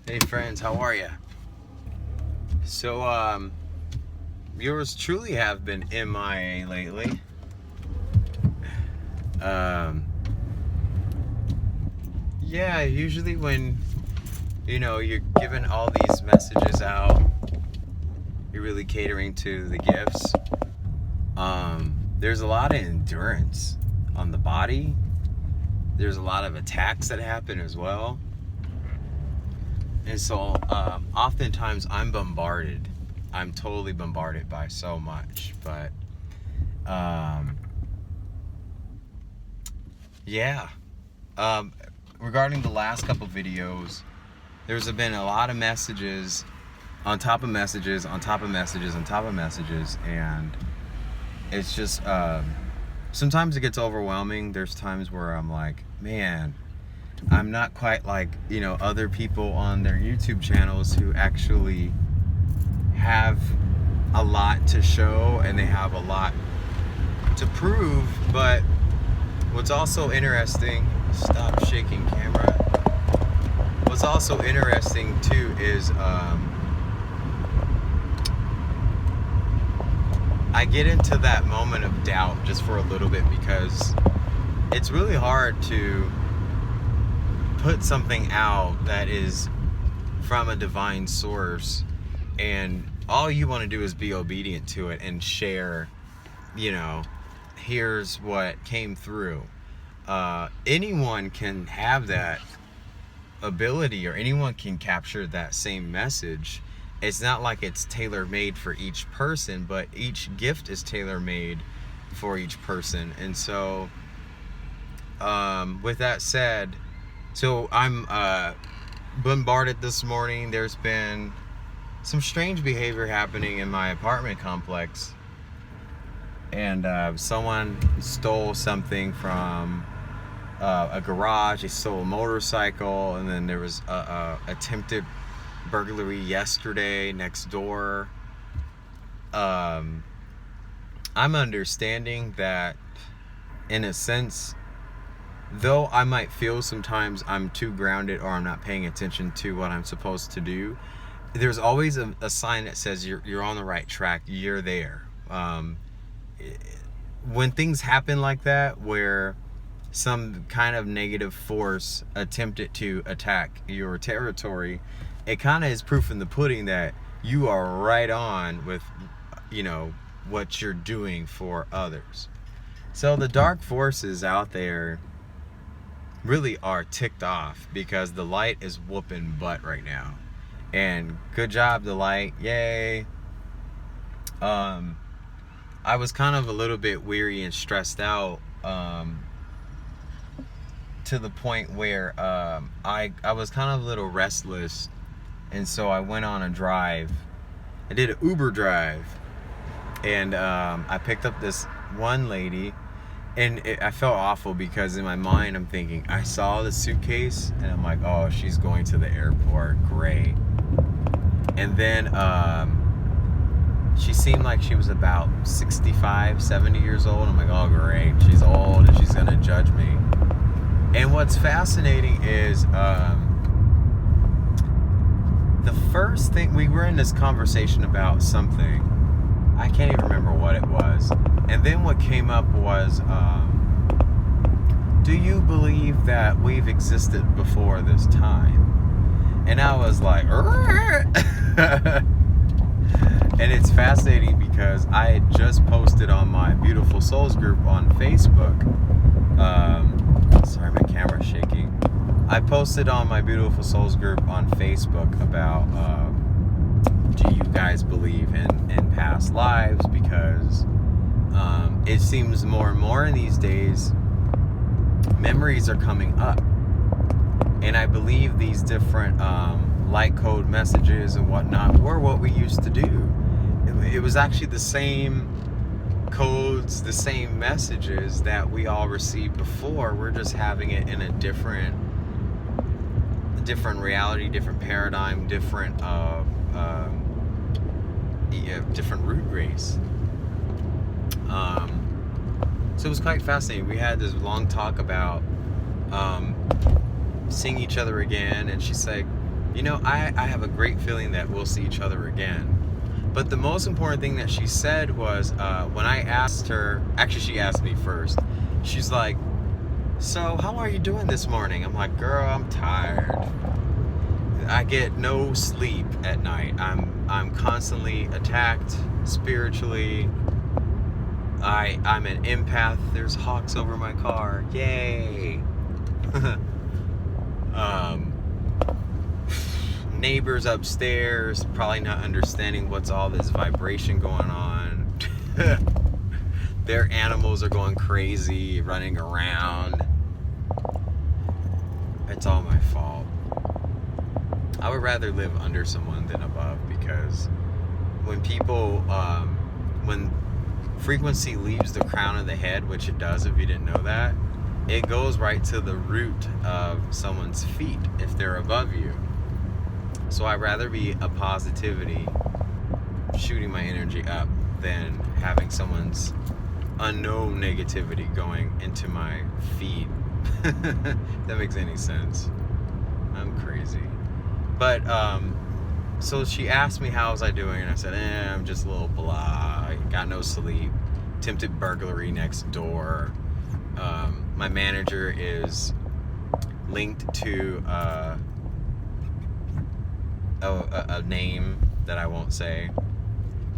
Hey friends, how are you? So, yours truly have been MIA lately. Um, yeah, usually when, you're giving all these messages out, you're really catering to the gifts. There's a lot of endurance on the body. There's a lot of attacks that happen as well. And so, oftentimes I'm bombarded. I'm totally bombarded by so much, but yeah. Um, Regarding the last couple videos, there's been a lot of messages on top of messages on top of messages on top of messages, and it's just sometimes it gets overwhelming. There's times where I'm like, man, I'm not quite like other people on their YouTube channels who actually have a lot to show and they have a lot to prove. But what's also interesting, stop shaking camera. What's also interesting too is I get into that moment of doubt just for a little bit, because it's really hard to put something out that is from a divine source and all you want to do is be obedient to it and share, here's what came through. Anyone can have that ability, or anyone can capture that same message. It's not like it's tailor-made for each person, but each gift is tailor-made for each person. And so with that said, so I'm bombarded this morning. There's been some strange behavior happening in my apartment complex, and someone stole something from a garage. They stole a motorcycle, and then there was a attempted burglary yesterday next door. I'm understanding that, in a sense, though I might feel sometimes I'm too grounded or I'm not paying attention to what I'm supposed to do, there's always a sign that says you're on the right track. You're there. When things happen like that, where some kind of negative force attempted to attack your territory, it kind of is proof in the pudding that you are right on with, what you're doing for others. So the dark forces out there really are ticked off because the light is whooping butt right now. And good job, the light. Yay. I was kind of a little bit weary and stressed out, to the point where I was kind of a little restless, and so I went on a drive. I did an Uber drive, and I picked up this one lady, and I felt awful because in my mind I'm thinking, I saw the suitcase and I'm like, oh, she's going to the airport, great. And then she seemed like she was about 65, 70 years old. I'm like, oh great, she's old and she's gonna judge me. And what's fascinating is the first thing, we were in this conversation about something, I can't even remember what it was, and then what came up was, do you believe that we've existed before this time? And I was like, and it's fascinating because I had just posted on my Beautiful Souls group on Facebook. Sorry, my camera's shaking. I posted on my Beautiful Souls group on Facebook about, do you guys believe in past lives? Because it seems more and more in these days, memories are coming up. And I believe these different light code messages and whatnot were what we used to do. It was actually the same codes, the same messages that we all received before. We're just having it in a different reality, different paradigm, different different root race. So it was quite fascinating. We had this long talk about seeing each other again, and she's like, I have a great feeling that we'll see each other again. But the most important thing that she said was, when I asked her, actually she asked me first, she's like, so how are you doing this morning? I'm like, girl, I'm tired. I get no sleep at night. I'm constantly attacked spiritually. I'm an empath. There's hawks over my car. Yay. Neighbors upstairs probably not understanding what's all this vibration going on. Their animals are going crazy, running around. It's all my fault. I would rather live under someone than above, because when people, when frequency leaves the crown of the head, which it does if you didn't know that, it goes right to the root of someone's feet if they're above you. So I'd rather be a positivity shooting my energy up than having someone's unknown negativity going into my feet. That makes any sense. I'm crazy. But so she asked me how was I doing, and I said, I'm just a little blah. I got no sleep. Attempted burglary next door. My manager is linked to a name that I won't say,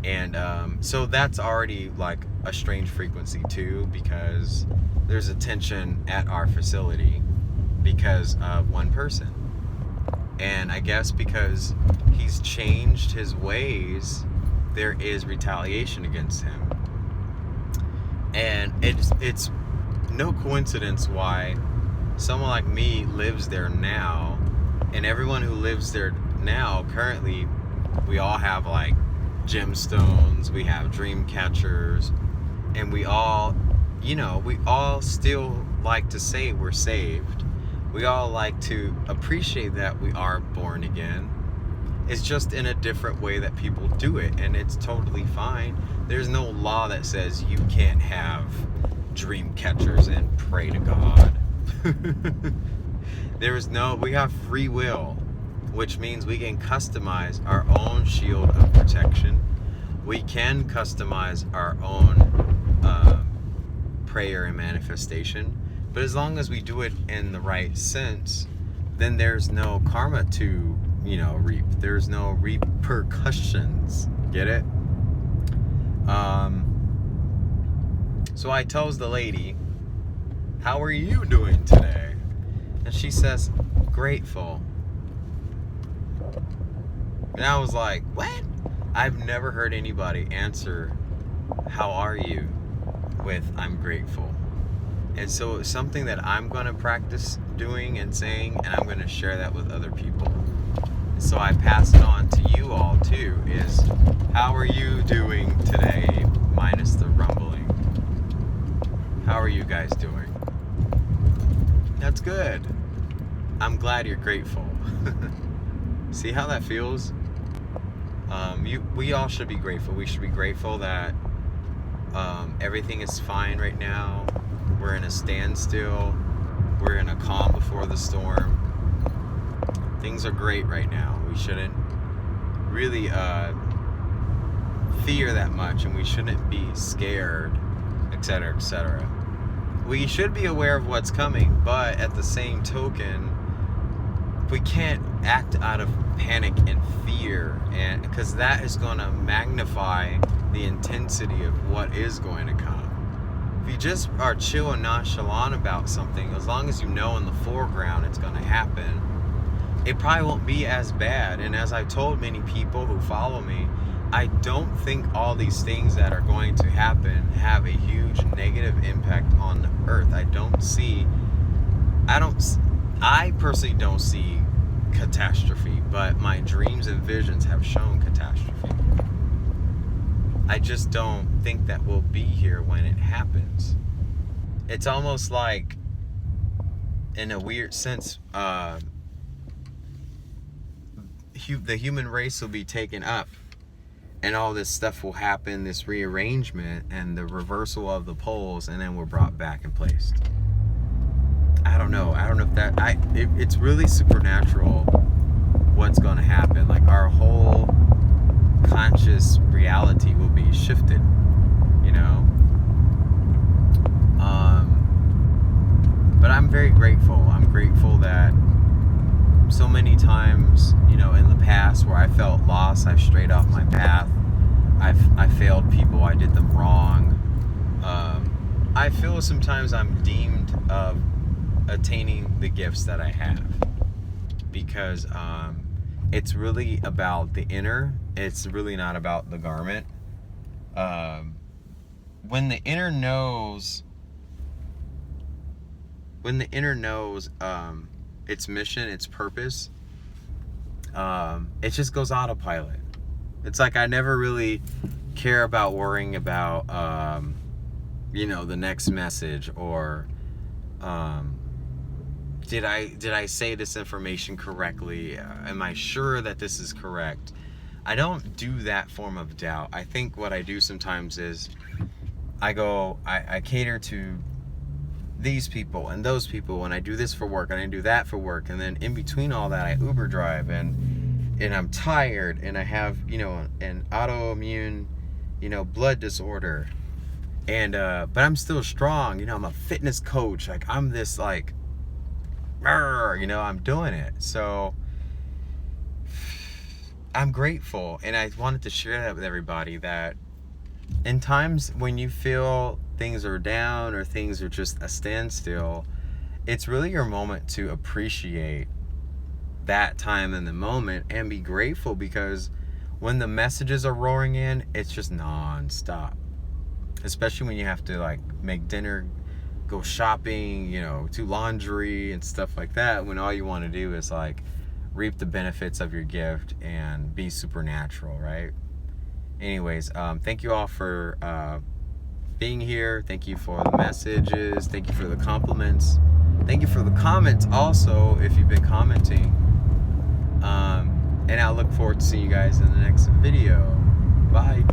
and so that's already like a strange frequency too, because there's a tension at our facility because of one person, and I guess because he's changed his ways, there is retaliation against him. And it's no coincidence why someone like me lives there now, and everyone who lives there now currently, we all have like gemstones, we have dream catchers, and we all still like to say we're saved. We all like to appreciate that we are born again. It's just in a different way that people do it, and it's totally fine. There's no law that says you can't have dream catchers and pray to God. We have free will, which means we can customize our own shield of protection. We can customize our own prayer and manifestation. But as long as we do it in the right sense, then there's no karma to, reap. There's no repercussions. Get it? So I tells the lady, how are you doing today? And she says, grateful. And I was like, what? I've never heard anybody answer, how are you, with I'm grateful. And so it's something that I'm going to practice doing and saying, and I'm going to share that with other people. So I pass it on to you all too, is how are you doing today, minus the rumbling? How are you guys doing? That's good. I'm glad you're grateful. See how that feels? We all should be grateful. We should be grateful that everything is fine right now. We're in a standstill. We're in a calm before the storm. Things are great right now. We shouldn't really fear that much, and we shouldn't be scared, etc., etc. We should be aware of what's coming, but at the same token, we can't act out of panic and fear, and because that is going to magnify the intensity of what is going to come. If you just are chill and nonchalant about something, as long as you know in the foreground it's going to happen, it probably won't be as bad. And as I've told many people who follow me, I don't think all these things that are going to happen have a huge negative impact on the earth. I personally don't see catastrophe, but my dreams and visions have shown catastrophe. I just don't think that we'll be here when it happens. It's almost like, in a weird sense, the human race will be taken up, and all this stuff will happen, this rearrangement and the reversal of the poles, and then we're brought back and placed. I don't know if that it's really supernatural what's so many times, you know, in the past where I felt lost, I've strayed off my path. I failed people. I did them wrong. I feel sometimes I'm deemed of attaining the gifts that I have, because it's really about the inner. It's really not about the garment. When the inner knows its mission, its purpose, it just goes autopilot. It's like I never really care about worrying about the next message, or did I say this information correctly? Am I sure that this is correct? I don't do that form of doubt. I think what I do sometimes is I cater to these people and those people, and I do this for work and I do that for work, and then in between all that I Uber drive, and I'm tired, and I have, an autoimmune, blood disorder, and but I'm still strong. I'm a fitness coach. Like, I'm this, like, I'm doing it. So I'm grateful, and I wanted to share that with everybody, that in times when you feel things are down or things are just a standstill, it's really your moment to appreciate that time in the moment and be grateful, because when the messages are roaring in, it's just non-stop. Especially when you have to, like, make dinner, go shopping, do laundry and stuff like that, when all you want to do is, like, reap the benefits of your gift and be supernatural, right? Anyways, thank you all for being here. Thank you for the messages. Thank you for the compliments. Thank you for the comments also, if you've been commenting. And I look forward to seeing you guys in the next video. Bye.